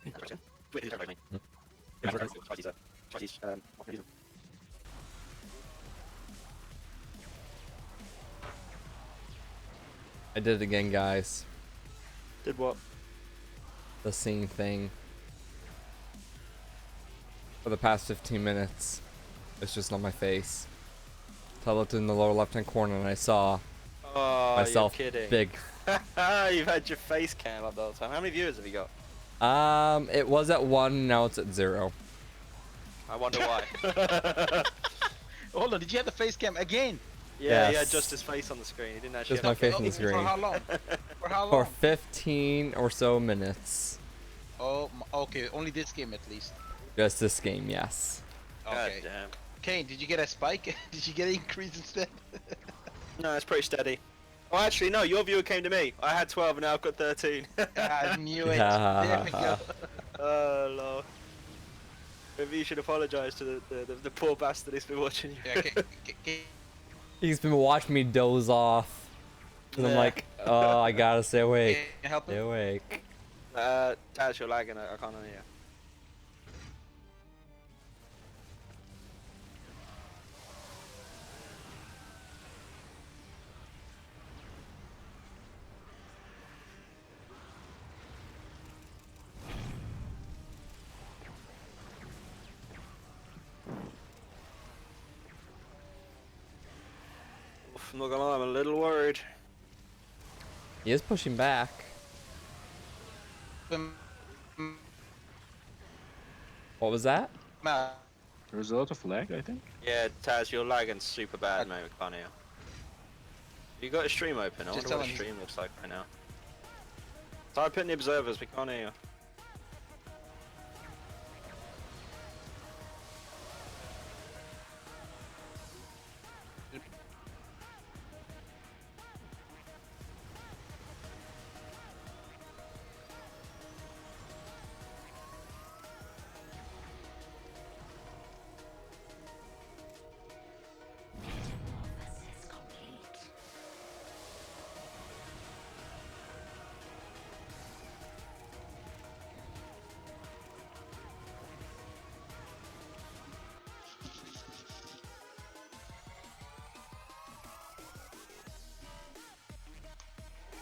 I did it again, guys. Did what? The same thing. For the past 15 minutes. It's just on my face. So I looked in the lower left-hand corner and I saw myself you're kidding. big. You've had your face cam up the whole time. How many viewers have you got? It was at 1, now it's at 0. I wonder why. Hold on, did you have the face cam again? Yeah, he Yes. had just his face on the screen. He didn't actually Just have my face on the For screen. how long? For how For long? 15 or so minutes. Oh, okay, only this game at least. Just this game, yes. God Okay. damn. Cain, did you get a spike? Did you get an increase instead? No, it's pretty steady. Oh, actually, no, your viewer came to me. I had 12 and now I've got 13. I knew it. There we go. Oh, Lord. Maybe you should apologise to the poor bastard who's been watching you. Yeah, He's been watching me doze off. And I'm Yeah. like, oh, I gotta stay awake. Can you help Stay him? awake. Taz, you're lagging. I can't hear you. Oof, I'm not gonna lie, I'm a little worried. He is pushing back. What was that? There's a lot of lag, I think. Yeah, Taz, you're lagging super bad, mate. We can't hear. You got a stream open? I Just wonder tell what a him. stream looks like right now. Type in the observers, we can't hear you.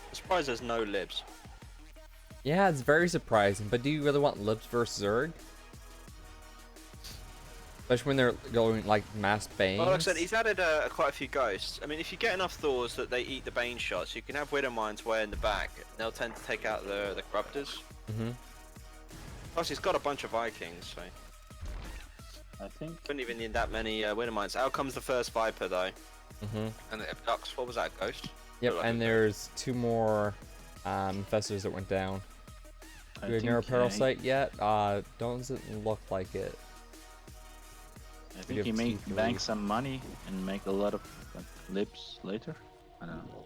I'm surprised there's no libs. Yeah, it's very surprising. But do you really want Libs versus Zerg? Especially when they're going like mass Banes. Well, like I said, he's added quite a few ghosts. I mean, if you get enough Thors that they eat the Bane shots, you can have Widow Mines way in the back. They'll tend to take out the Corruptors. Mm-hmm. Plus, he's got a bunch of Vikings, so I think. don't even need that many Widow Mines. Out comes the first Viper, though. Mm-hmm. And the Abducts, what was that, Ghost? Yep, Looked like and a there's 2 more infestors that went down. I Do you think have Parasite yet? Doesn't look like it. I think he may bank some money and make a lot of like, libs later. I don't know.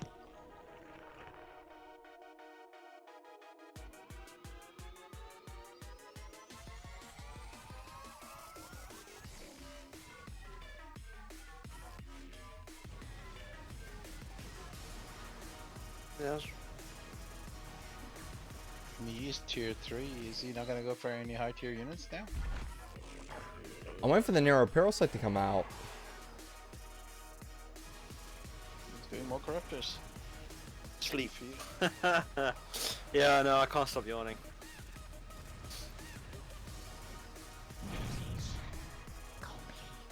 Yeah, He is tier 3. Is he not gonna go for any high tier units now? I'm waiting for the Nero Parasite to come out. He's doing more corruptors. sleep. Yeah, I know, I can't stop yawning.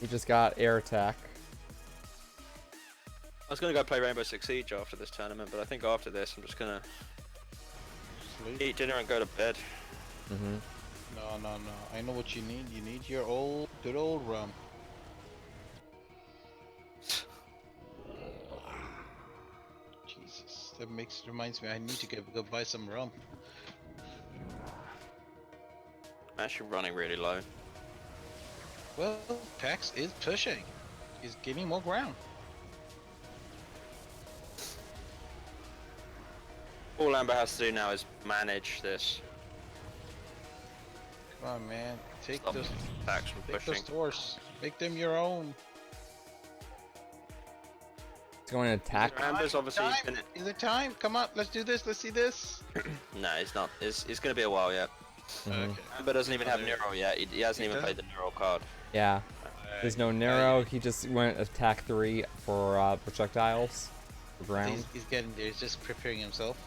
We just got air attack. I was gonna go play Rainbow Six Siege after this tournament, but I think after this I'm just gonna Sleep. eat dinner and go to bed. Mm-hmm. No. I know what you need. You need your good old rum. Jesus, that reminds me. I need to go buy some rum. I'm actually running really low. Well, Pax is pushing. He's gaining more ground. All Amber has to do now is manage this. Come on, man. Take Stop those attacks from pushing. doors. Make them your own. It's going to attack. Amber's obviously Time. been... Is it time? Come on, let's do this. Let's see this. No, it's not. It's gonna be a while yet. Okay. Amber doesn't even have there- Nero yet. He hasn't even played the Nero card. Yeah. There's no Nero. yeah. He just went attack 3 for projectiles. For ground. He's getting there. He's just preparing himself.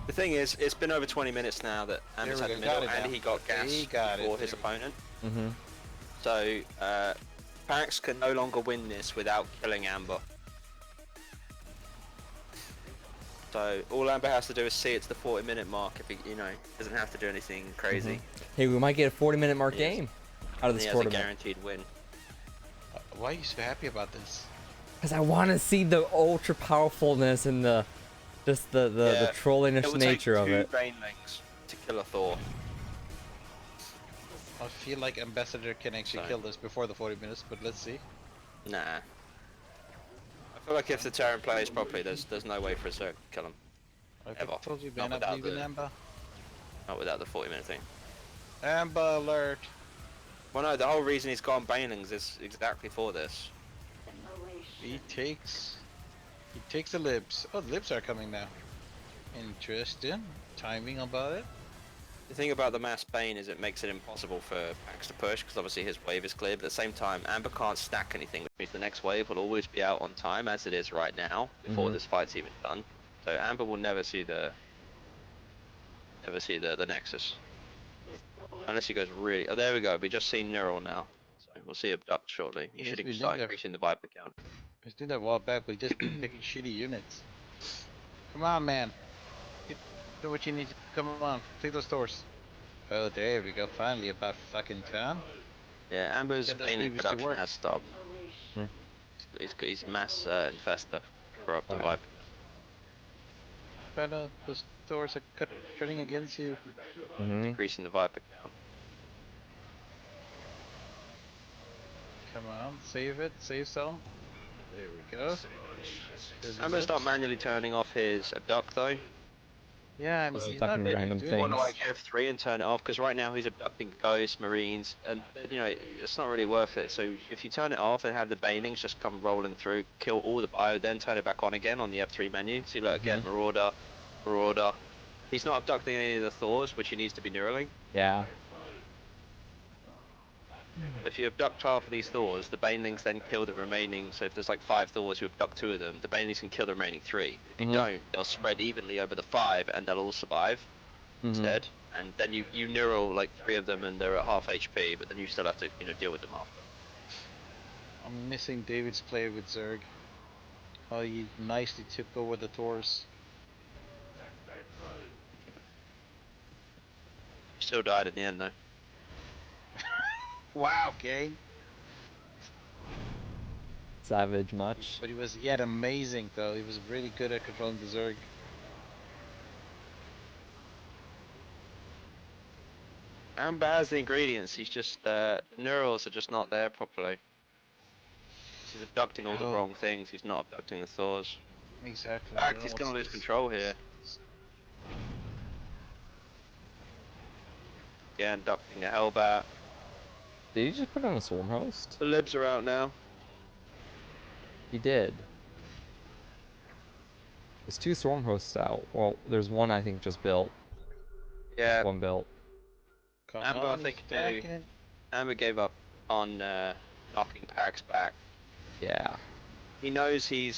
The thing is, it's been over 20 minutes now that Amber's had the middle, and he got gas before his opponent. So, Pax can no longer win this without killing Amber. So, all Amber has to do is see it to the 40-minute mark if he, doesn't have to do anything crazy. Hey, we might get a 40-minute mark Yes. game out of And this he has a tournament. guaranteed win. Why are you so happy about this? Because I want to see the ultra powerfulness and the just the It trollingish will nature take of 2 it. Banelings to kill a Thor. I feel like Ambassador can actually So- kill this before the 40 minutes, but let's see. Nah. I feel like if the Terran plays properly, there's no way for a Zerg to kill him. I Ever. told you, Not man. I without believe in the- Amber. Not without the 40-minute thing. Amber alert. Well, no, the whole reason he's gone Banelings is exactly for this. He takes the libs. Oh, the libs are coming now. Interesting. Timing about it. The thing about the mass Bane is it makes it impossible for Pax to push, because obviously his wave is clear, but at the same time, Amber can't stack anything, which means the next wave will always be out on time, as it is right now, before this fight's even done. So Amber will never see the Nexus. Unless he goes really... Oh, there we go, we just seen Neural now. So we'll see Abduct shortly. You Yes, should we start did. increasing the Viper count. I was doing that a while back, but just been picking shitty units. Come on, man. Do what you need to. Come on, take those doors. Oh, there we go. Finally, about fucking time. Yeah, Amber's Get those Bane BBs to production work. has stopped. He's mass infester for up the Okay. Viper. But those doors are turning against you. Increasing the Viper count. Come on, save it. Save some. There we go. There's the Amber's not lips. manually turning off his Abduct though. Yeah, I mean, Just he's not attacking really random doing Or things. like F3 and turn it off, because right now he's abducting ghosts, marines, and it's not really worth it. So if you turn it off and have the banelings just come rolling through, kill all the bio, then turn it back on again on the F3 menu. See, look, again, Marauder. He's not abducting any of the Thors, which he needs to be neuraling. Yeah. If you abduct half of these Thors, the banelings then kill the remaining. So if there's like 5 Thors, you abduct 2 of them, the banelings can kill the remaining 3. If you don't, they'll spread evenly over the 5 and they'll all survive instead. And then you neural like 3 of them and they're at half HP, but then you still have to deal with them after. I'm missing David's play with Zerg. How he nicely took over the Thors. You still died at the end though. Wow, Cain. Savage much. But he had amazing though. He was really good at controlling the Zerg. Amber has the ingredients, he's just neurals are just not there properly. He's abducting all the Oh. wrong things, he's not abducting the Thors. Exactly. In fact, he's gonna lose control here. Yeah, abducting a Hellbat. Did he just put on a swarm host? The libs are out now. He did. There's 2 swarm hosts out. Well, there's one I think just built. Yeah, One built. Come Amber, I on, think stack too. it. Amber gave up on knocking Pax back. Yeah. He knows he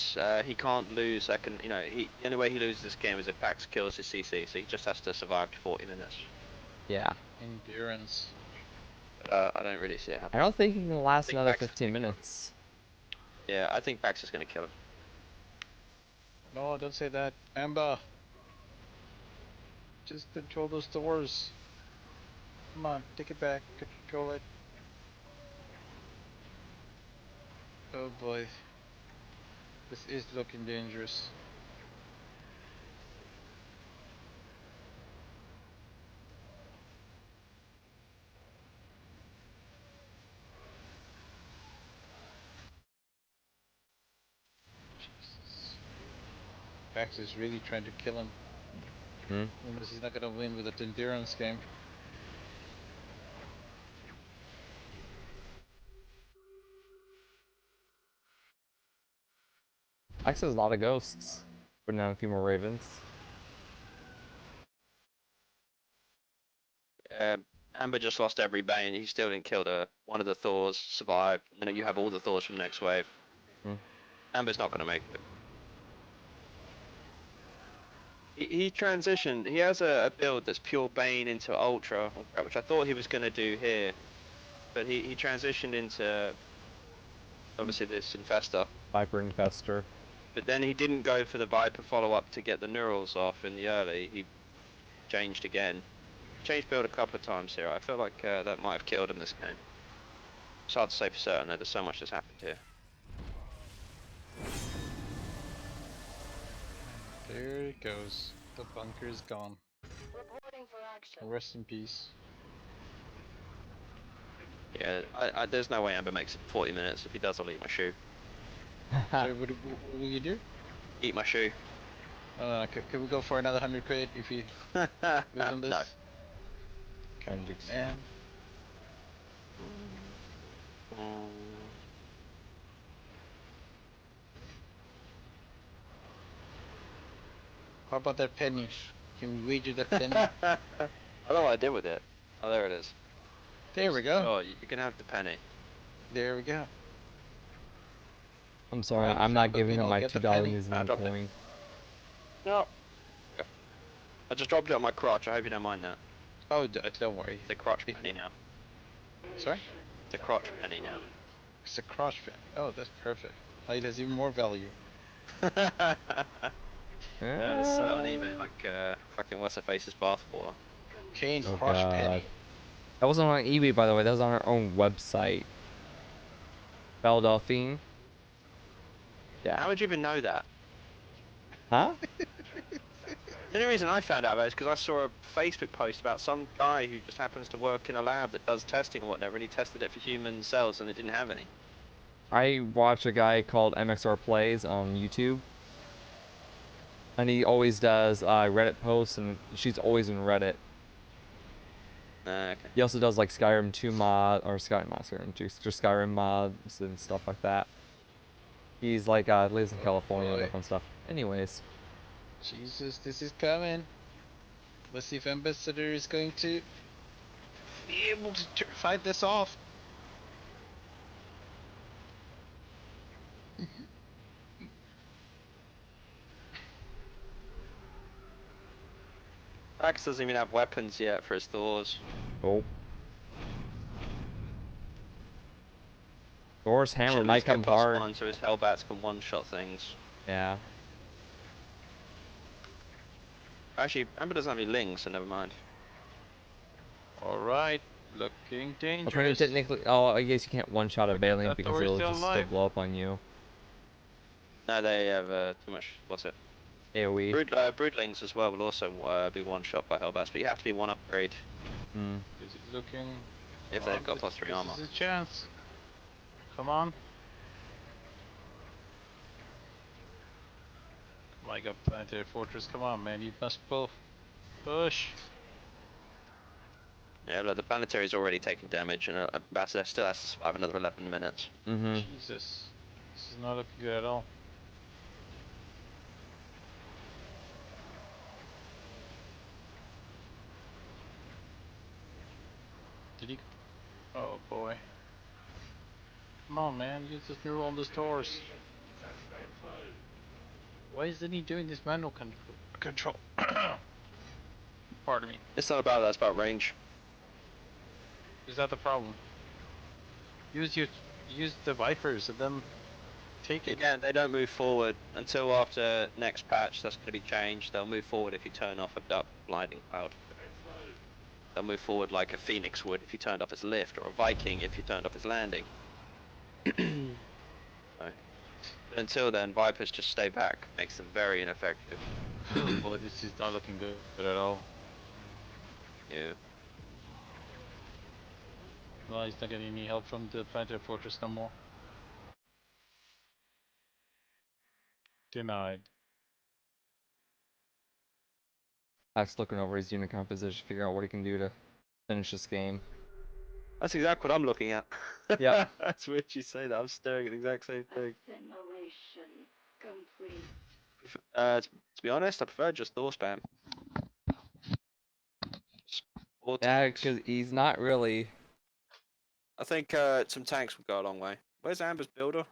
can't lose second. The only way he loses this game is if Pax kills his CC. So he just has to survive to 40 minutes. Yeah. Endurance. But, I don't really see it I happening. don't think he can last think another Pax is 15 gonna kill him. minutes. Yeah, I think Pax is gonna kill him. No, don't say that. Amber. Just control those doors. Come on, take it back. Control it. Oh boy. This is looking dangerous. Jesus. Pax is really trying to kill him. Unless he's not gonna win with the endurance game. Axe has a lot of ghosts. Putting down a few more ravens. Amber just lost every Bane. He still didn't kill one of the Thors. Survived. And then you have all the Thors from the next wave. Hmm. Amber's not going to make it. He transitioned. He has a build that's pure Bane into Ultra, which I thought he was going to do here. But he transitioned into, obviously, this Infestor. Viper Infestor. But then he didn't go for the Viper follow-up to get the Neurals off in the early. He changed again. Changed build a couple of times here. I feel like that might have killed him this game. It's hard to say for certain, though. There's so much that's happened here. There it goes. The bunker is gone. Rest in peace. Yeah, there's no way Amber makes it 40 minutes. If he does, I'll eat my shoe. So what will you do? Eat my shoe. Can we go for another 100 quid if you lose on this? No. Come on, man. How about that penny? Can we wager that penny? I don't know what I did with it. Oh, there it is. There we go. Oh, you can have the penny. There we go. I'm sorry, Well, I'm not but giving we him all my get the $2 penny. New Zealand dropped it. coin. No. I just dropped it on my crotch. I hope you don't mind that. Oh, don't worry. It's a crotch penny now. Sorry? It's a crotch penny now. It's a crotch penny. Oh, that's perfect. Oh, it has even more value. Yeah, let's sell it on eBay like fucking what's her face's bathwater. Cain Oh crotch god. penny. That wasn't on eBay, by the way. That was on our own website. Philadelphia. Yeah. How would you even know that? Huh? The only reason I found out about it is because I saw a Facebook post about some guy who just happens to work in a lab that does testing or whatever, and he tested it for human cells and it didn't have any. I watch a guy called MXR Plays on YouTube. And he always does Reddit posts, and she's always in Reddit. Okay. He also does like Skyrim 2 mod, or Skyrim 2, just Skyrim mods and stuff like that. He's like, lives in California and boy. different stuff. Anyways. Jesus, this is coming. Let's see if Ambassador is going to be able to fight this off. Axe doesn't even have weapons yet for his Thors. Oh. Thor's hammer Should at might least come get hard. +1 so his Hellbats can one-shot things. Yeah. Actually, Amber doesn't have any lings, so never mind. Alright, looking Apparently, dangerous. technically, oh, I guess you can't one-shot a Look, Valiant that because Thor is it'll still just still alive. blow up on you. No, they have too much. What's it? AoE. Broodlings as well will also be one-shot by Hellbats, but you have to be one upgrade Hmm. Is it looking? if they've got +3 armor. This is a chance. Come on. My God, Planetary Fortress, come on, man. You must push. Yeah, look, the Planetary's already taken damage, and Ambassador still has to survive another 11 minutes. Mm-hmm. Jesus. This is not looking good at all. Did he? Oh boy. Come on, man. Use this neural on the stores. Why isn't he doing this manual control? Pardon me. It's not about that, it's about range. Is that the problem? Use the Vipers and then take it. Again, they don't move forward until after next patch. That's going to be changed. They'll move forward if you turn off Abduct Blinding Cloud. They'll move forward like a Phoenix would if you turned off its lift, or a Viking if you turned off its landing. So, but until then, Vipers just stay back. Makes them very ineffective. Oh boy, this is not looking good at all. Yeah. Well, he's not getting any help from the Planetary Fortress no more. Denied. Axe looking over his unit composition, figure out what he can do to finish this game. That's exactly what I'm looking at. Yep. That's weird you say that. I'm staring at the exact same thing. To be honest, I prefer just Thor spam. Just Or Yeah, tanks. because he's not really. I think some tanks would go a long way. Where's Amber's builder?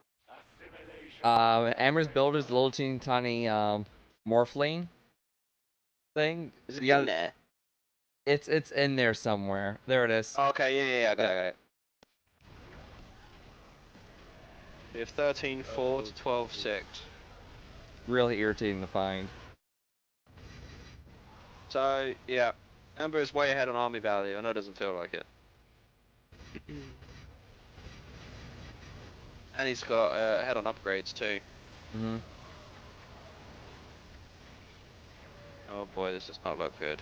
Amber's builder's a little teeny tiny morphling thing. Is it You in got there? it's in there somewhere. There it is. Oh, okay, yeah, I got it. We have 13-4 to 12-6. Really irritating to find. So, yeah. Amber is way ahead on army value. I know it doesn't feel like it. And he's got ahead on upgrades too. Mhm. Oh boy, this does not look good.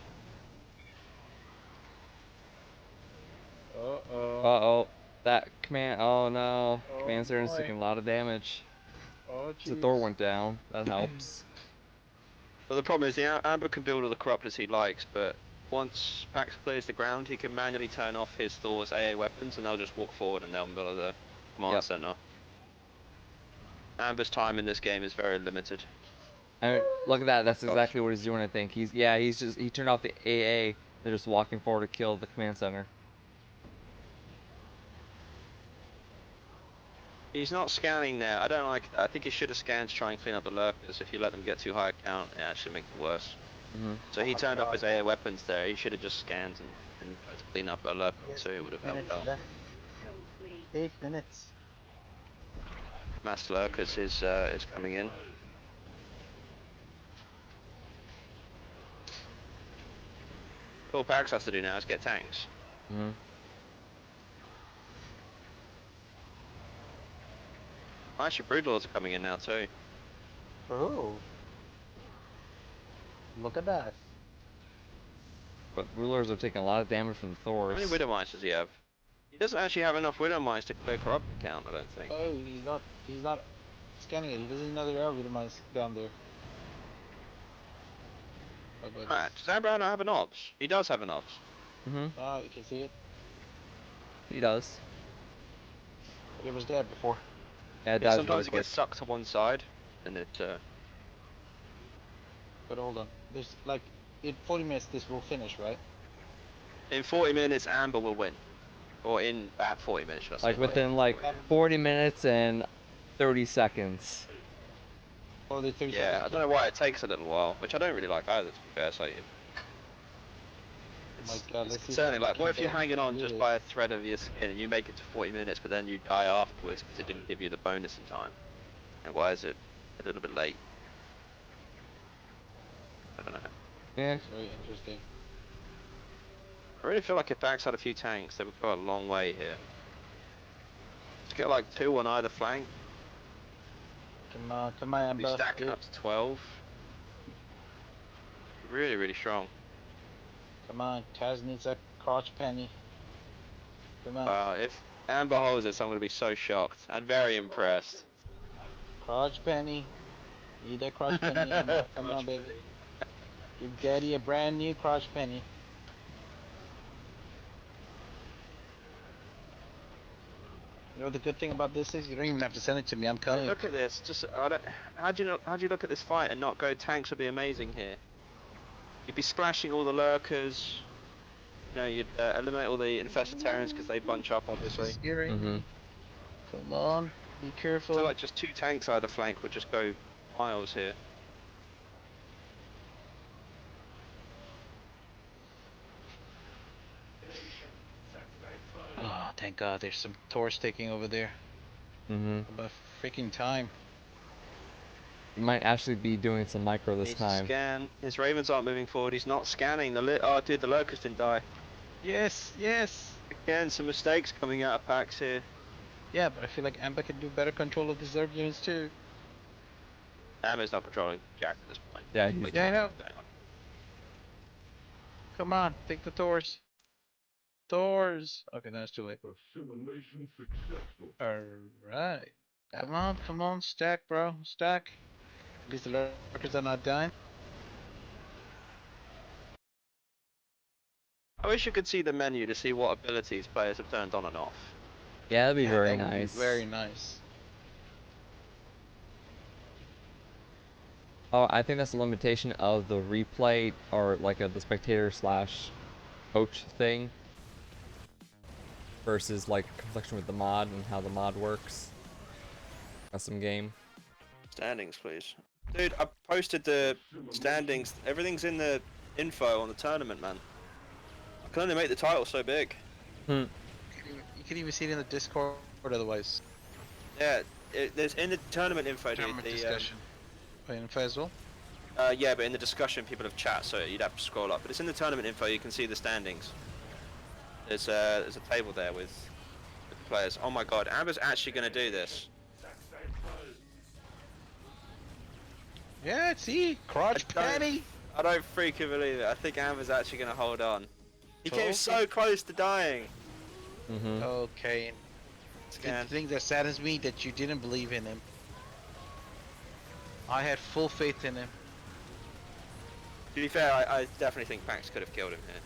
Uh-oh. That command. Oh no. Command center's boy. taking a lot of damage. Oh The jeez. Thor went down. That helps. But the problem is the Amber can build all the corruptors he likes, but once Pax clears the ground, he can manually turn off his Thor's AA weapons, and they'll just walk forward and they'll build the command Yep. center. Amber's time in this game is very limited. I mean, look at that. That's Gosh. exactly what he's doing. I think he turned off the AA. They're just walking forward to kill the command center. He's not scanning there. I don't like that. I think he should have scanned to try and clean up the lurkers. If you let them get too high a count, it actually makes it worse. Mhm. So he turned off his AA weapons there. He should have just scanned and tried to clean up a lurker, so it would have helped out. Left. 8 minutes. Mass lurkers is coming in. All Pax has to do now is get tanks. Mhm. Actually, Broodlords are coming in now too. Oh. Look at that. But rulers are taking a lot of damage from the How many Thors. Widow Mice does he have? He doesn't actually have enough Widow Mice to clear corrupt count, I don't think. Oh, he's not scanning it. He doesn't know there are with mice down there. Oh, but Alright, does Abraham have an ops? He does have an ops. Mhm. you can see it. He does. But it was there before. Yeah, it Yeah, dies really sometimes it quick. gets sucked to one side, and it But hold on. There's like in 40 minutes this will finish, right? in 40 minutes Amber will win. Or in at 40 minutes, should I say. Like within like 40 minutes and 30 seconds. Oh, the 30 Yeah, I seconds. don't know why it takes a little while, which I don't really like either, to be fair. So Oh my god, it's let's see if concerning. we Like, what if can you're hanging on do just this. by a thread of your skin and you make it to 40 minutes, but then you die afterwards because it didn't give you the bonus in time? And why is it a little bit late? I don't know. Yeah. It's very interesting. I really feel like if Bags had a few tanks, they would go a long way here. Just get like 2 on either flank. Come on, Be Amber. stacking up to 12. Really, really strong. Come on, Taz needs a crotch penny. Come on, If Amber holds this, I'm going to be so shocked and very impressed. crotch penny. Need a crotch penny, Amber. Come on, baby. Give Daddy a brand new crotch penny. You know the good thing about this is you don't even have to send it to me. I'm coming. Look at this. Just how do you look at this fight and not go? Tanks would be amazing here. You'd be splashing all the lurkers. You know, you'd eliminate all the infested Terrans because they bunch up, obviously. Scaring Mhm. me. Come on, be So careful. like just 2 tanks either flank would just go miles here. Oh, thank God, there's some Taurus taking over there. Mhm. About freaking time. He might actually be doing some micro this Needs to time. scan. His Ravens aren't moving forward. He's not scanning. Oh, dude, the lurkers didn't die. Yes, yes. Again, some mistakes coming out of packs here. Yeah, but I feel like Amber can do better control of the Zerg units too. Amber's not controlling Jack at this point. Yeah, he's. Wait, Yeah, I know. hang on. Come on, take the Taurs. Taurs. Okay, that's too late. Alright. Come on, stack, bro. Stack. At least the lurkers are not dying. I wish you could see the menu to see what abilities players have turned on and off. Yeah, that'd be very that would nice. be very nice. Oh, I think that's a limitation of the replay or like the spectator slash coach thing versus like confliction with the mod and how the mod works. Custom game. Standings, please. Dude, I posted the standings. Everything's in the info on the tournament, man. I can only make the title so big. You can even see it in the Discord otherwise. Yeah, there's in the tournament info, dude. Tournament discussion. Info as well? Yeah, but in the discussion, people have chat, so you'd have to scroll up. But it's in the tournament info. You can see the standings. There's a table there with the players. Oh my God, Amber's actually gonna do this. Yeah, see, crotch patty. I don't freaking believe it. I think Amber's actually gonna hold on. He came so close to dying. Okay. The thing that saddens me that you didn't believe in him. I had full faith in him. To be fair, I definitely think Pax could have killed him here.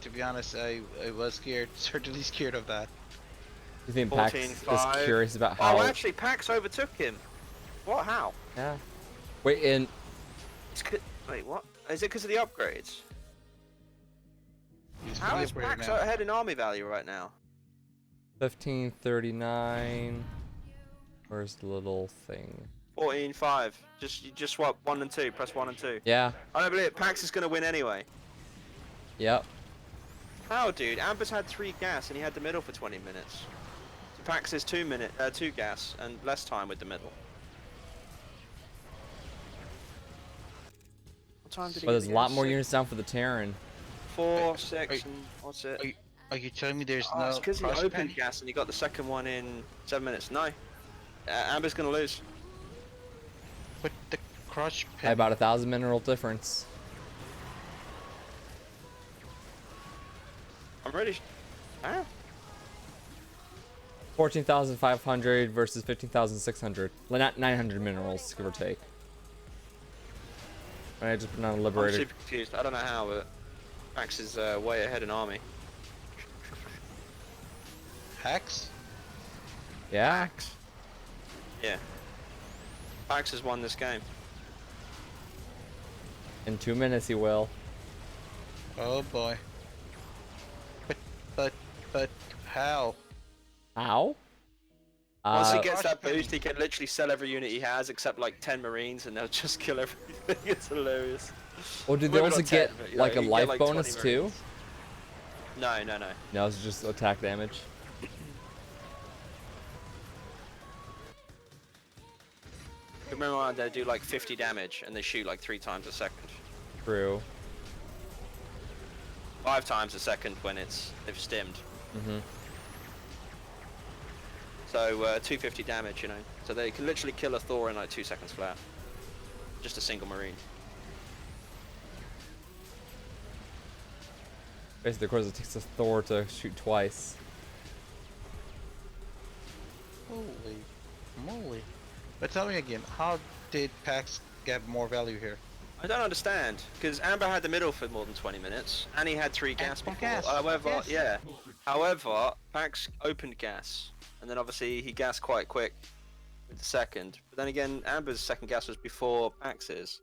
To be honest, I was scared, certainly scared of that. You think Pax is curious about how? Oh, actually, Pax overtook him. What? How? Yeah. Wait, Wait, what? Is it because of the upgrades? How is Pax now ahead in army value right now? 1539. Where's the little thing? 14-5. Just swap 1 and 2. Press 1 and 2. Yeah. I don't believe it. Pax is gonna win anyway. Yep. How, dude? Amber's had 3 gas and he had the middle for 20 minutes. So Pax is 2 gas and less time with the middle. What time did he? But there's a get lot in? more units down for the Terran. 4, 6, and what's it? Are you telling me there's Oh, no it's because he crotch opened patty? gas and he got the second one in 7 minutes. No. Amber's gonna lose. But the crotch By patty. about 1,000 mineral difference. I'm ready. Ah. 14,500 versus 15,600. Not 900 minerals, give or take. And I just put on I'm liberated. super confused. I don't know how, but Max is way ahead in army. Hacks? Yeah. Yeah. Pax has won this game. In 2 minutes he will. Oh boy. But how? How? Once he gets that boost, he can literally sell every unit he has except like 10 Marines and they'll just kill everything. It's hilarious. Well, did they Maybe also not 10, get but, you like know, a you life get, like, bonus 20 too? Marines. No. No, it's just attack damage. Remember when they do like 50 damage and they shoot like 3 times a second? True. 5 times a second when they've stimmed. So 250 damage, you know. So they can literally kill a Thor in like 2 seconds flat. Just a single Marine. Basically, of course, it takes a Thor to shoot twice. Holy moly. But tell me again, how did Pax get more value here? I don't understand, because Amber had the middle for more than 20 minutes, and he had 3 gas And before. gas, However, yes. yeah. However, Pax opened gas, and then obviously he gassed quite quick with the second. But then again, Amber's second gas was before Pax's.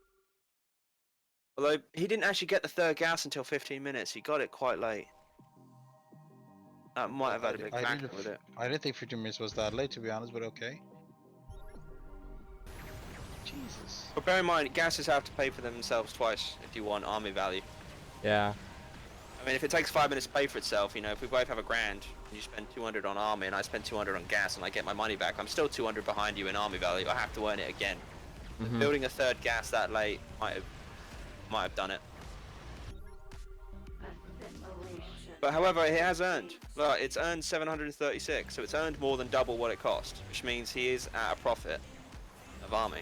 Although he didn't actually get the third gas until 15 minutes, he got it quite late. That might have had a big factor with it. I didn't think 15 minutes was that late, to be honest, but okay. Jesus. But bear in mind, gases have to pay for themselves twice if you want army value. Yeah. I mean, if it takes 5 minutes to pay for itself, you know, if we both have a grand, and you spend 200 on army, and I spend 200 on gas, and I get my money back, I'm still 200 behind you in army value. I have to earn it again. Building a third gas that late might have done it. But however, it has earned. Look, it's earned 736, so it's earned more than double what it cost, which means he is at a profit of army.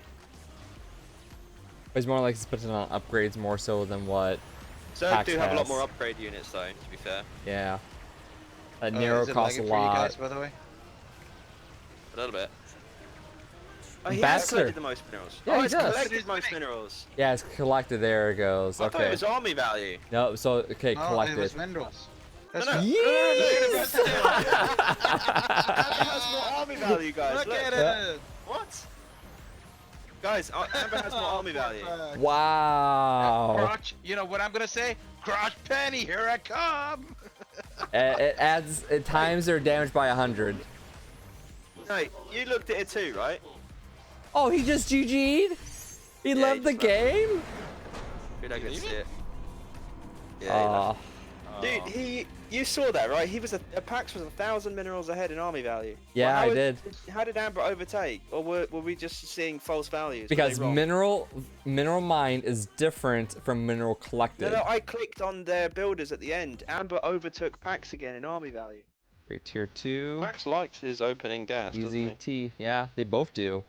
It's more like spending on upgrades more so than what. So Pax do have a lot has. more upgrade units though, to be fair. Yeah. That Nero is it costs a lagging for you lot. guys, by the way? A little bit. Oh, he has Bastard. collected the most minerals. Yeah, oh, he he's does. collected most minerals. Yeah, it's collected. There it goes. I thought it Okay. was army value. No, so okay, No, it collected. was minerals. No, That's no. Yes! Amber has more army value, guys. Look at Yeah. it! What? Guys, Amber has more army value. Wow. Crotch, you know what I'm gonna say? Crotch penny, here I come. It times their damage by 100. No, you looked at it too, right? Oh, he just GG'd? He Yeah, left he the just left it. game? Dude, I could see it. Yeah, Aw. dude, you saw that, right? He was a Pax was 1,000 minerals ahead in army value. Yeah, well, I did. How did Amber overtake, or were we just seeing false values? Were Because they wrong? mineral mine is different from mineral collected. No, I clicked on their builders at the end. Amber overtook Pax again in army value. Great, tier 2. Pax likes his opening gas, Easy doesn't T. Yeah, they both do.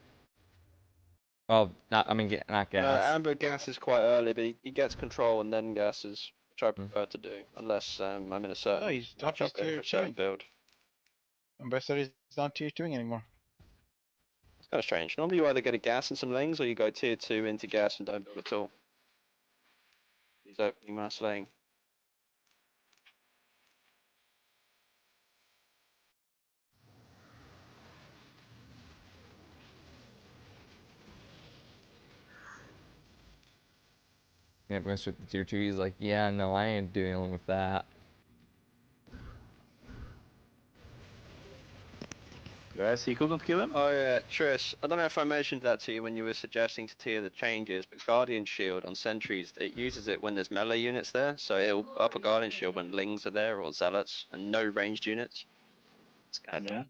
Well, not he? gas. Amber gas is quite early, but he gets control and then gases, which I prefer to do, unless I'm in a certain Oh, he's not matchup just going for tier a certain 2. build. Ambassador is not tier 2 anymore. It's kind of strange. Normally you either get a gas and some lings, or you go tier 2 into gas and don't build at all. He's opening mass laying. Yeah, going straight to tier 2. He's like, yeah, no, I ain't dealing with that. Guys, he couldn't kill him? Oh yeah, Trish, I don't know if I mentioned that to you when you were suggesting to tier the changes, but Guardian Shield on sentries, it uses it when there's melee units there, so it'll up a Guardian Shield when lings are there, or zealots, and no ranged units. It's kind of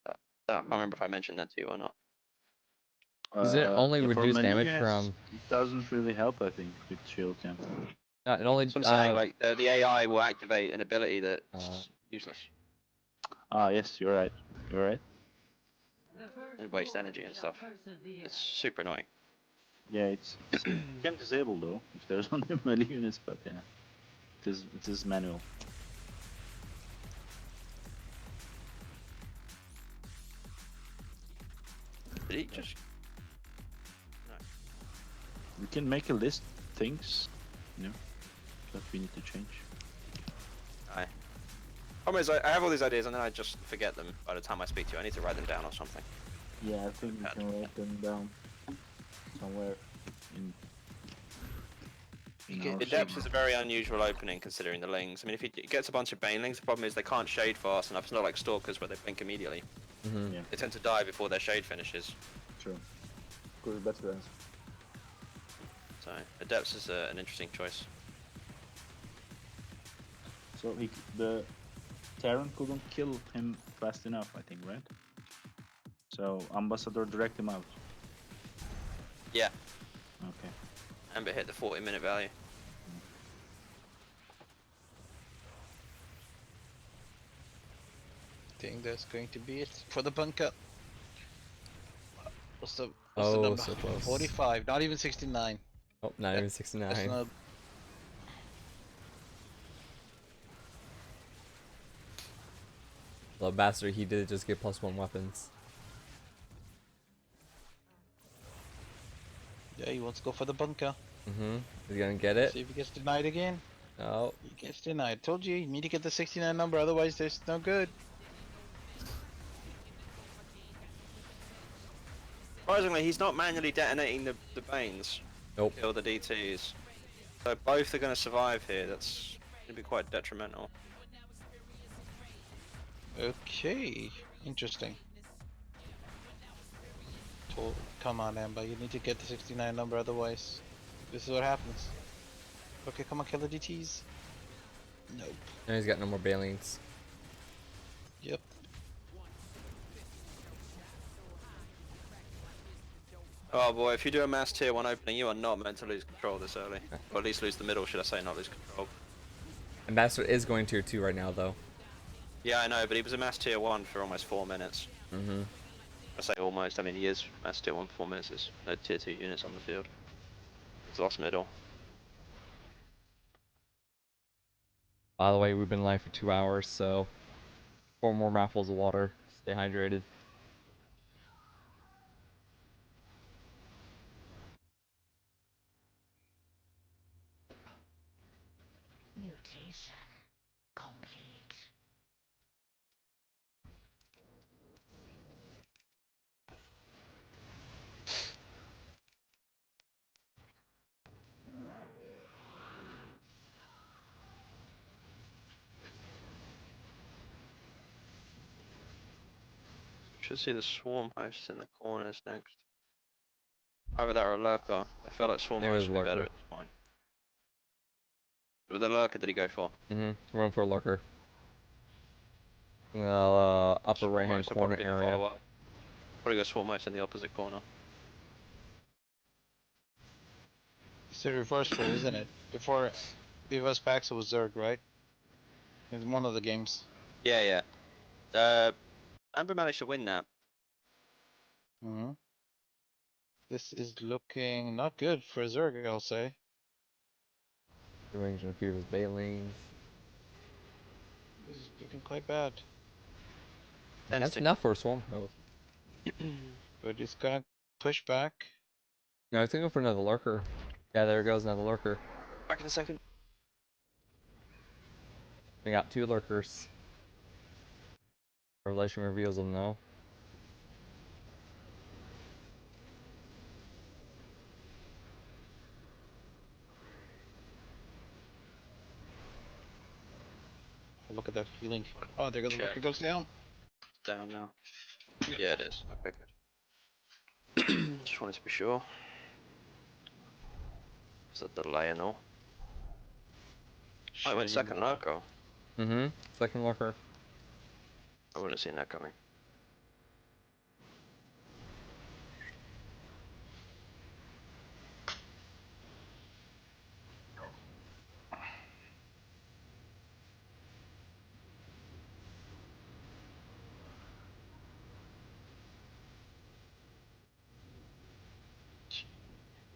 I can't remember if I mentioned that to you or not. Does it only Yeah, for reduce melee damage units, from... it doesn't really help, I think, with shield, yeah. it only... So I'm saying, like, the AI will activate an ability that's useless. Ah, yes, you're right. You're right. And waste energy and stuff. It's super annoying. Yeah, it's you can disable though if there's only melee units, but yeah, it is manual. Did he just... We can make a list of things, you know, that we need to change. Aye. Problem is, I have all these ideas and then I just forget them by the time I speak to you. I need to write them down or something. Yeah, I think we can write them down somewhere in. The depths is a very unusual opening considering the lings. I mean, if he gets a bunch of banelings, the problem is they can't shade fast enough. It's not like stalkers where they blink immediately. Yeah. They tend to die before their shade finishes. True. Good veterans. So the depths is an interesting choice. So the Terran couldn't kill him fast enough, I think, right? So Ambassador direct him out. Yeah. Okay. Amber hit the 40-minute value. I think that's going to be it for the bunker. What's the Oh, number? so close. 45, not even 69. Oh, not even 69. That's not... Well, Bastard, he did just get +1 weapons. Yeah, he wants to go for the bunker. He's gonna get it. See if he gets denied again. Oh. He gets denied. Told you need to get the 69 number, otherwise there's no good. Surprisingly, he's not manually detonating the Banes. Nope. Kill the DTs. So both are going to survive here. That's going to be quite detrimental. Okay, interesting. Come on, Amber, you need to get the 69 number, otherwise this is what happens. Okay, come on, kill the DTs. Nope. And he's got no more bailings. Yep. Oh boy, if you do a mass tier 1 opening, you are not meant to lose control this early. Or at least lose the middle, should I say, not lose control. And Bastard is going tier 2 right now, though. Yeah, I know, but he was a mass tier 1 for almost 4 minutes. I say almost, I mean he is mass tier 1 for 4 minutes. There's no tier 2 units on the field. He's lost middle. By the way, we've been live for 2 hours, so 4 more mouthfuls of water. Stay hydrated. Mutation complete. Should see the swarm hosts in the corners next. Either that or a lurker. I feel like swarm There hosts is would be better lurker. at this point. With the lurker, did he go for? Run for a lurker. Upper Swarm right hand hosts will corner probably be the area. follow-up. Probably go swarm hosts in the opposite corner. It's the reverse for, isn't it? Before Viva's Pax was Zerg, right? In one of the games. Yeah. Amber managed to win that. Mm-hmm. This is looking not good for Zerg, I'll say. Arranging a few of his bailings. This is looking quite bad. That's enough for a swarm host. But it's gonna push back. No, I was gonna go for another lurker. Yeah, there goes another lurker. Back in a second. We got 2 lurkers. Revelation reveals them though. Look at that healing. Oh, there goes the Check. lurker goes down. Down now. Yeah, it is. Okay, good. Just wanted to be sure. Is that delay and all? I went second lurker. Second lurker. I wouldn't have seen that coming.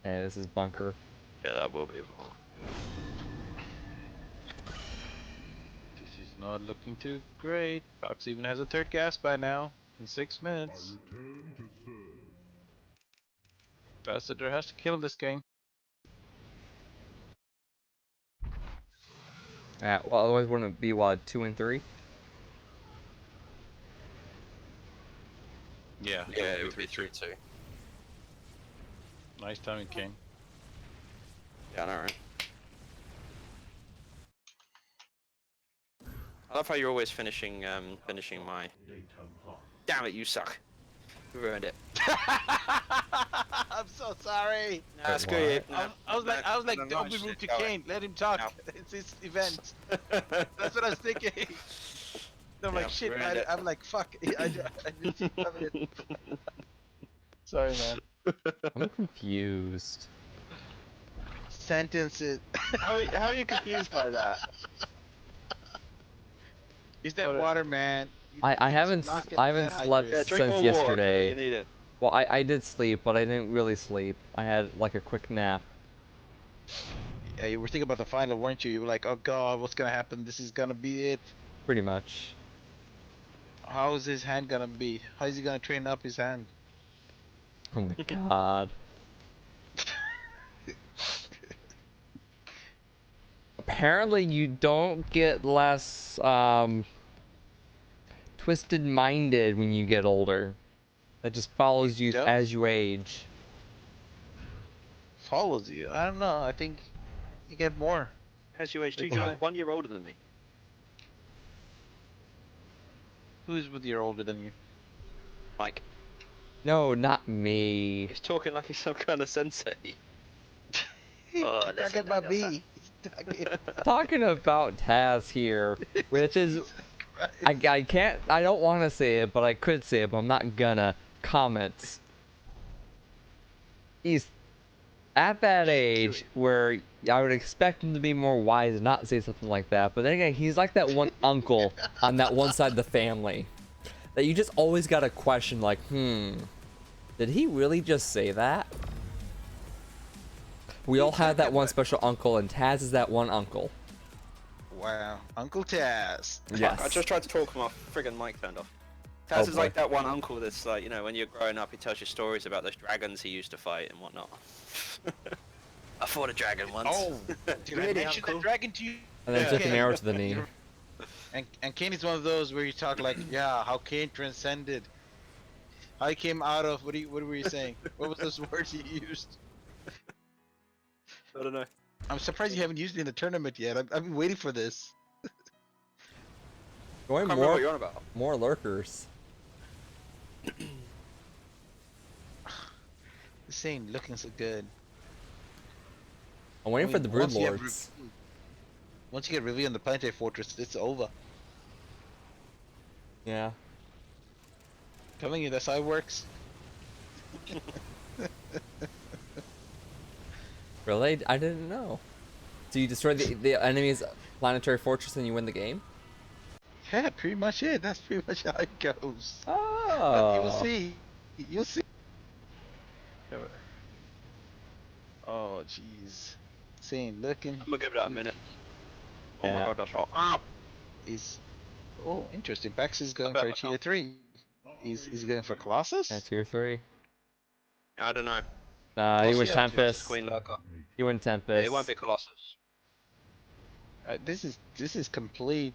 Yeah, this is bunker. Yeah, that will be a ball. This is not looking too great. Fox even has a third gas by now. In 6 minutes. Ambassador has to kill this game. Well, otherwise wouldn't it be what 2 and 3? Yeah, Yeah, it would be 3-2. Nice timing, Cain. Yeah, I know, right? I love how you're always finishing my... Damn it, you suck. You ruined it. I'm so sorry. Nah, screw you. I was like, don't be rude to Cain. Let him talk. No. It's his event. That's what I was thinking. I'm like, shit. ruined it. I'm like, fuck. I didn't see it coming. Sorry, man. I'm confused. Sentences. How are you confused by that? Is that water, man? I haven't slept Yeah, drink since more yesterday. water. You need it. Well, I did sleep, but I didn't really sleep. I had like a quick nap. Yeah, you were thinking about the final, weren't you? You were like, oh god, what's gonna happen? This is gonna be it. Pretty much. How is his hand gonna be? How is he gonna train up his hand? Oh my god. Apparently you don't get less twisted minded when you get older. That just follows you don't? as you age. Follows you? I don't know. I think you get more. As you age, too, you're 1 year older than me. Who's with year older than you? Mike. No, not me. He's talking like he's some kind of sensei. He's Oh, talking about me. Talking about Taz here, which is I can't, I don't want to say it, but I could say it, but I'm not gonna. Comments. He's at that age where I would expect him to be more wise and not say something like that, but then again, he's like that one uncle on that one side of the family that you just always gotta question, like, did he really just say that? We all have that one special uncle, and Taz is that one uncle. Wow, Uncle Taz. Yes. I just tried to talk, my friggin' mic turned off. Oh, Taz is boy. like that one uncle that's like, you know, when you're growing up, he tells you stories about those dragons he used to fight and whatnot. I fought a dragon once. Oh, did I mention the dragon to you? And then took an arrow to the knee. And Cain is one of those where you talk like, yeah, how Cain transcended. I came out of, what were you saying? What was those words you used? I don't know. I'm surprised you haven't used it in the tournament yet. I've been waiting for this. Going Can't remember what you're on about. more lurkers. This ain't looking so good. I'm waiting for mean, the Brood once you have Lords. Once you get revealed in the Planetary Fortress, it's over. Yeah. Telling you, that's how it works. Really? I didn't know. So you destroy the enemy's planetary fortress and you win the game? Yeah, pretty much it. That's pretty much how it goes. But you will Oh. see. You'll see. Oh, jeez. Seeing, looking. I'm gonna give that a minute. Oh my Yeah. god, that's hot. Ah! He's. Oh, interesting. Pax is going bet for a myself. tier 3. He's going for Colossus? Yeah, 2 or 3. I don't know. Nah, he What's went he up to? Versus Tempest. Queen Lurker. He went Yeah, Tempest. it won't be Colossus. This is complete.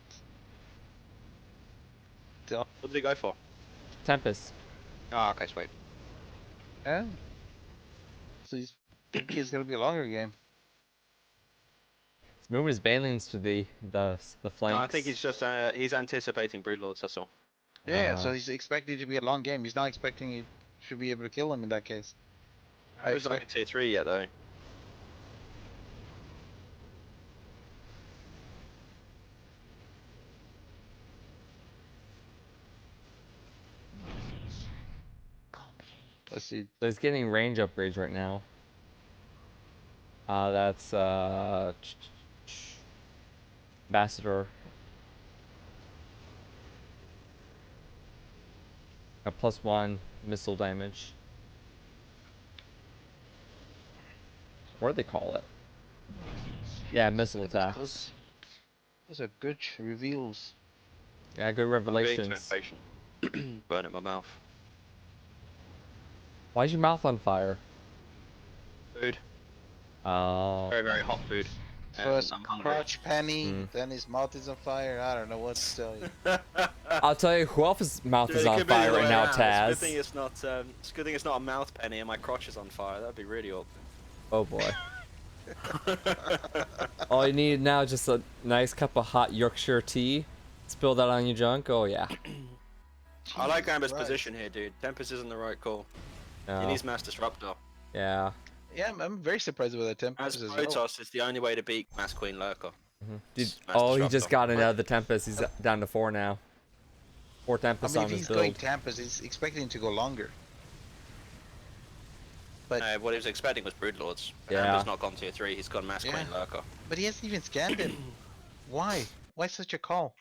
What did he go for? Tempest. Ah, okay, sweet. Oh. So he's thinking it's gonna be a longer game. He's moving his banelings to the flanks. No, I think he's just he's anticipating Broodlords, that's all. Yeah, so he's expecting it to be a long game. He's not expecting you should be able to kill him in that case. I Who's not in expect. tier 3 yet though? Mission complete. Let's see. So he's getting range upgrades right now. That's Ambassador. A +1 missile damage. What do they call it? Yeah, missile attacks. Those are good reveals. Yeah, good I'm being too revelations. impatient. Burn in my mouth. Why's your mouth on fire? Food. Oh. Very, very hot food. First I'm hungry. crotch penny, Mm. then his mouth is on fire. I don't know what to tell you. I'll tell you who else's mouth Dude, is it on could be the fire other right way now, around. It's a good Taz. thing it's not. It's a good thing it's not a mouth penny and my crotch is on fire. That'd be really awkward. Oh boy. All you need now is just a nice cup of hot Yorkshire tea. Spill that on your junk. Oh yeah. I like Jesus Amber's Christ. position here, dude. Tempest isn't the right call. He No. needs Mass Disruptor. Yeah. Yeah, I'm very surprised with that Tempest As as well. Protoss, it's the only way to beat Mass Queen Lurker. Dude, Mass oh, he Disruptor. just got another Tempest. He's down to 4 now. 4 I Tempests mean, on if his he's going build. Tempest, he's expecting to go longer. But What he was expecting was Broodlords. Yeah. Amber's not gone tier 3, he's gone Mass Yeah. Queen Lurker. but he hasn't even scanned him. Why? Why such a call?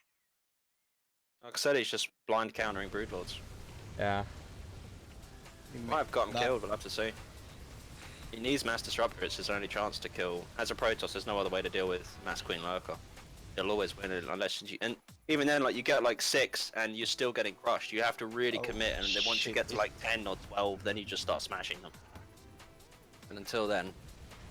Like I said, he's just blind countering Broodlords. Yeah. Might have got him Not- killed, we'll have to see. He needs Mass Disruptor, it's his only chance to kill. As a Protoss, there's no other way to deal with Mass Queen Lurker. He'll always win it unless you... And even then, like, you get like 6 and you're still getting crushed. You have to really Oh, commit, and then once you shit. get to like 10 or 12, then you just start smashing them. And until then...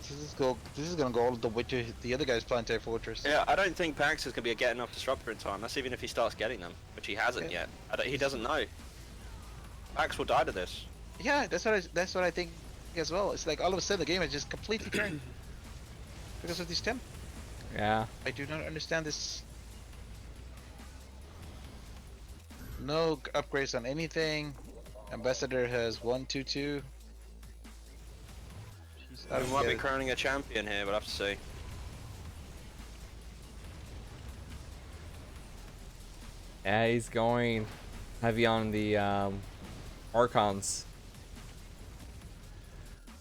This is gonna go all the way to the other guy's Planetary Fortress. Yeah, I don't think Pax is going to be getting enough Disruptor in time. That's even if he starts getting them, which he hasn't Yeah. yet. He doesn't know. Pax will die to this. Yeah, that's what I think as well. It's like all of a sudden the game has just completely turned because of this temp. Yeah. I do not understand this. No upgrades on anything. Ambassador has 122. We might be crowning a champion here, we'll have to see. Yeah, he's going heavy on the Archons.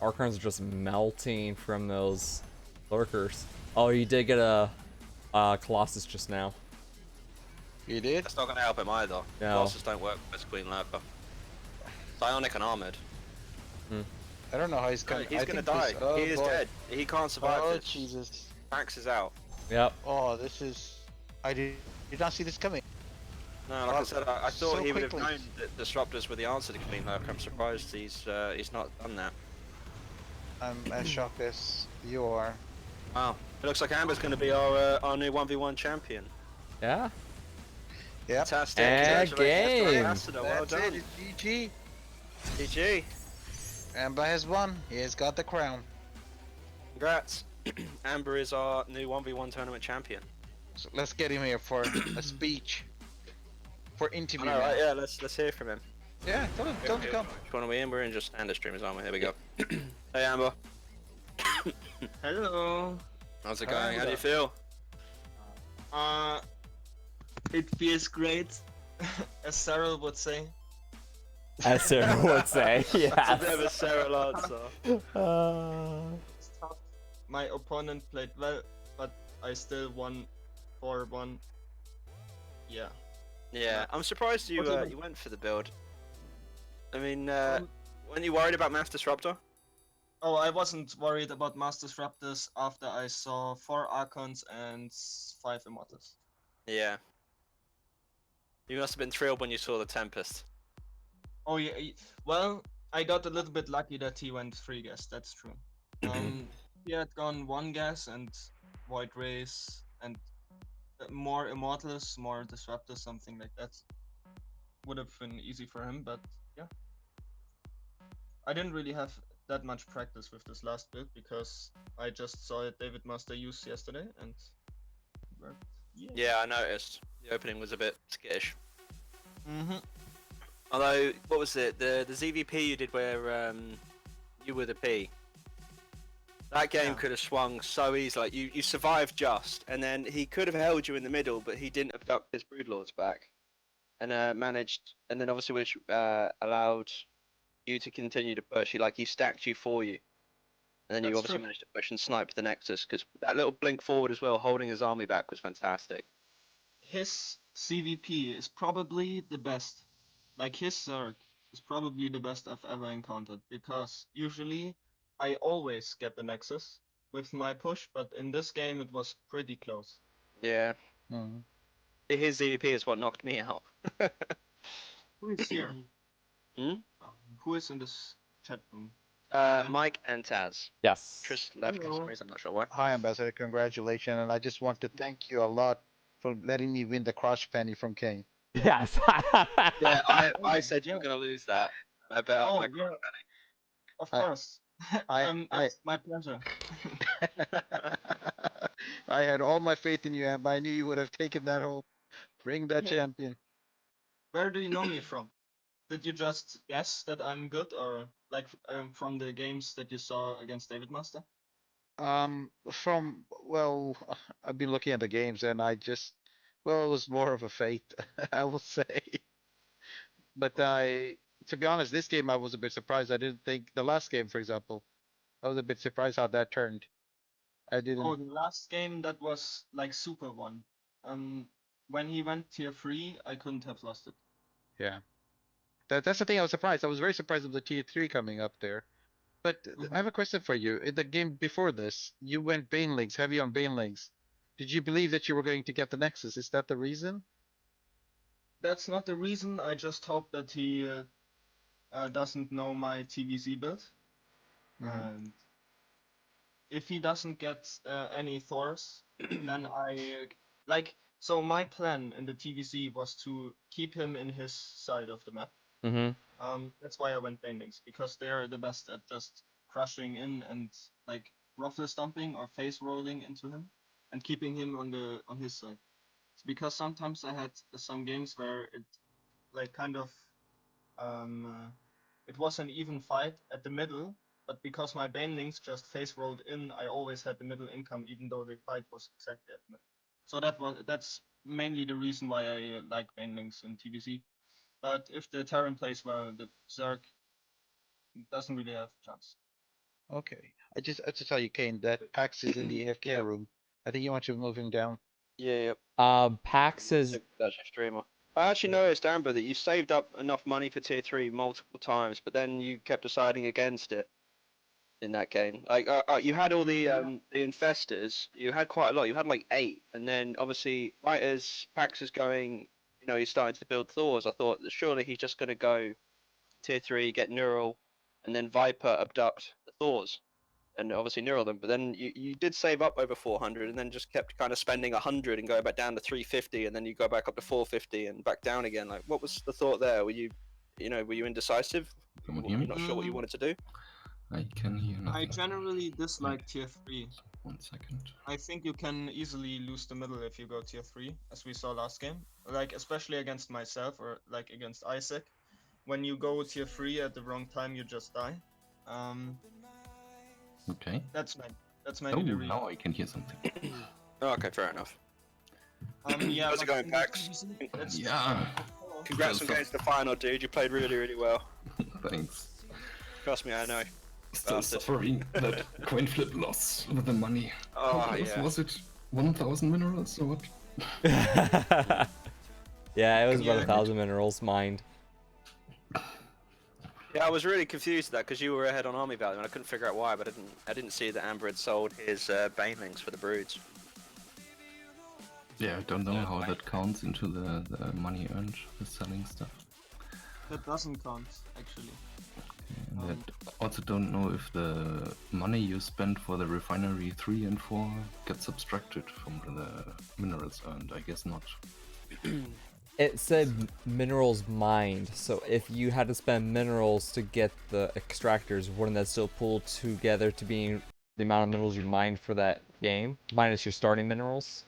Archons are just melting from those lurkers. Oh, he did get a Colossus just now. You did? That's not going to help him either. No. Colossus don't work with Queen Lurker. Psionic and Armored. I don't know how he's coming. He's going to die. He is dead. He can't survive Oh this. Jesus! Pax is out. Yep. Oh, this is. I did not see this coming. No, like I said, I thought So he would have quickly. known that Disruptors were the answer to Queen Lurker. I'm surprised he's not done that. I'm as shocked as you are. Wow. It looks like Amber's going to be our new 1v1 champion. Yeah. Yep. Fantastic. And Congratulations to our game. ambassador. Well That's done. it. It's GG. GG. Amber has won. He has got the crown. Congrats. Amber is our new 1v1 tournament champion. So let's get him here for a speech. For interview. All right, now. yeah, let's hear from him. Yeah, tell him to come. Which one are we in? We're in just standard streamers, aren't we? Here we go. Hey Amber, Hello. how's it Hi, going? How do you Amber. feel? It feels great, as Cyril would say. As Sarah would say. It's a bit of a Yes. Sarah answer. It's tough. My opponent played well, but I still won 4-1. Yeah. Yeah, I'm surprised you Okay. you went for the build. I mean, Um, weren't you worried about Mass Disruptor? Oh, I wasn't worried about Master Raptors after I saw 4 Archons and 5 Immortals. Yeah. You must have been thrilled when you saw the Tempest. Oh yeah, well, I got a little bit lucky that he went 3 gas, that's true. He had gone 1 gas and Void Race and more Immortals, more Disruptors, something like that. Would have been easy for him, but yeah. I didn't really have that much practice with this last build because I just saw it David Master use yesterday and worked. Yeah, I noticed. The opening was a bit skittish. Mm-hmm. Although, what was it? The ZVP you did where you were the P. That game Yeah. could have swung so easily. Like, you survived just, and then he could have held you in the middle, but he didn't abduct his Broodlords back, and managed, and then obviously which allowed you to continue to push. He stacked you for you, and then you That's obviously true. managed to push and snipe the Nexus because that little blink forward as well, holding his army back, was fantastic. His CVP is probably the best. Like his Zerg is probably the best I've ever encountered because usually I always get the Nexus with my push, but in this game it was pretty close. Yeah, Mhm. his ZVP is what knocked me out. Who is here? Hmm? Who is in this chat room? Mike and Taz. Yes. Tris left for some Hello. reason, I'm not sure why. Hi, Ambassador. Congratulations, and I just want to thank you a lot for letting me win the crush penny from Cain. Yes. Yeah, I said you were gonna lose that. I bet Oh, my yeah, of I- course. I- It's my pleasure. I had all my faith in you, Amb. I knew you would have taken that home. Bring that champion. Where do you know me from? Did you just guess that I'm good, or like from the games that you saw against David Master? Well, I've been looking at the games, and well, it was more of a fate, I will say. But to be honest, this game I was a bit surprised. I didn't think the last game, for example, I was a bit surprised how that turned. I Oh, didn't. the last game that was like super one. When he went tier 3, I couldn't have lost it. Yeah. That's the thing I was surprised. I was very surprised of the tier 3 coming up there. But I have a question for you. In the game before this, you went Banelings, heavy on Banelings. Did you believe that you were going to get the Nexus? Is that the reason? That's not the reason. I just hope that he doesn't know my TVZ build. Mhm. And if he doesn't get any Thors, then like. So my plan in the TVZ was to keep him in his side of the map. Mm-hmm. That's why I went Banelings because they're the best at just crushing in and like ruffle stomping or face rolling into him and keeping him on his side. It's because sometimes I had some games where it like kind of it was an even fight at the middle, but because my Banelings just face rolled in, I always had the middle income even though the fight was exactly at the middle. So that's mainly the reason why I like Banelings in TBC. But if the Terran plays well, the Zerg doesn't really have a chance. Okay. I have to tell you, Kane, that Pax is in the AFK Yeah. room. I think you want to move him down. Yeah, Pax is that's your streamer. I actually noticed, Amber, that you saved up enough money for tier 3 multiple times, but then you kept deciding against it in that game. Like, you had all the infestors, you had quite a lot, you had like 8, and then obviously, right as Pax is going, he's starting to build Thors, I thought that surely he's just going to go tier 3, get Neural, and then Viper abduct the Thors. And obviously neural them, but then you did save up over 400 and then just kept kind of spending 100 and go back down to 350 and then you go back up to 450 and back down again. Like, what was the thought there? Were you indecisive? Someone You're hear me? not sure what you wanted to do? I can hear I nothing. generally dislike tier 3. 1 second. I think you can easily lose the middle if you go tier 3, as we saw last game. Like, especially against myself or like against Isaac. when you go tier 3 at the wrong time, you just die. Um, Okay. that's mainly Oh, the reason. now I can hear something. Oh, okay, fair enough. Yeah, How's it but going, in the Pax? TVC, that's Yeah. Congrats on Still getting to the final, dude. You played really, really well. Thanks. Trust me, I know. Still Bastard. suffering that coin flip loss with the money. Oh, How close yeah. was it? 1,000 minerals or what? Yeah, it was about Yeah. 1,000 minerals mined. Yeah, I was really confused at that because you were ahead on army value, and I couldn't figure out why. But I didn't see that Amber had sold his banelings for the broods. Yeah, I don't know how that counts into the money earned with selling stuff. that doesn't count actually. And that also don't know if the money you spend for the refinery 3 and 4 gets subtracted from the minerals earned. I guess not. It said minerals mined, so if you had to spend minerals to get the extractors, wouldn't that still pull together to being the amount of minerals you mined for that game, minus your starting minerals?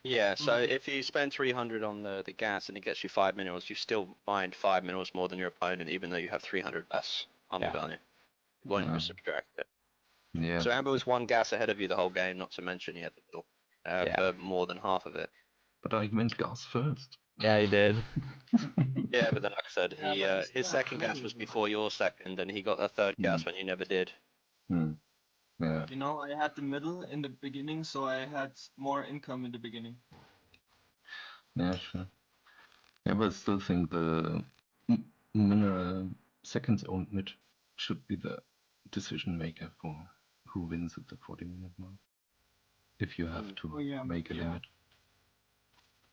Yeah, so if you spend 300 on the gas and it gets you 5 minerals, you still mined 5 minerals more than your opponent, even though you have 300 less army Yeah. value. You won't even subtract it. Yeah. So Amber was 1 gas ahead of you the whole game, not to mention he had the middle Yeah. for more than half of it. But I went gas first. Yeah, you did. Yeah, but then like I said, he his second gas was before your second, and he got a third gas when you never did. Hmm. Yeah. You know, I had the middle in the beginning, so I had more income in the beginning. Yeah, sure. Yeah, but I still think the mineral seconds owned mid should be the decision maker for who wins at the 40-minute mark. If you have to Oh, yeah, make a yeah. limit.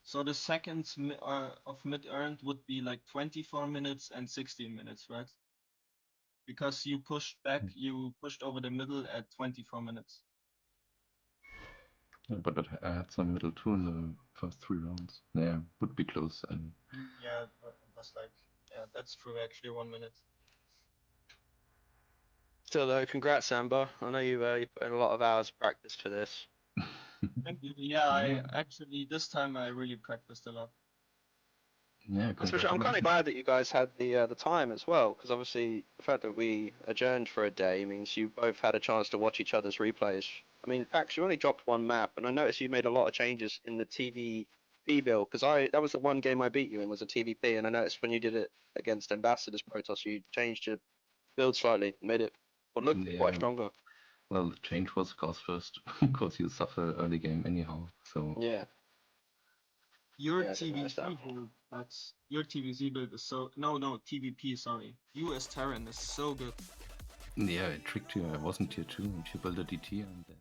So the seconds of mid earned would be like 24 minutes and 16 minutes, right? Because you pushed over the middle at 24 minutes. Yeah, but I had some middle too in the first 3 rounds. Yeah, would be close. And Yeah, but it was like, yeah, that's true, actually, 1 minute. Still though, congrats Amber. I know you put in a lot of hours of practice for this. Thank you. Yeah, I actually, this time I really practiced a lot. yeah, Especially, I'm kind of glad that you guys had the time as well, because obviously the fact that we adjourned for a day means you both had a chance to watch each other's replays. I mean, Pax, you only dropped 1 map, and I noticed you made a lot of changes in the TVP build, because that was the one game I beat you in was a TVP, and I noticed when you did it against Ambassadors Protoss, you changed your build slightly, made it look quite stronger. Well, the change was gas first, because you suffer early game anyhow. So Yeah. Your Yeah, I didn't notice that. TVC build, your TVC build is so, no, TVP, sorry. You as Terran is so good. yeah, it tricked you. I wasn't tier 2 and you built a DT and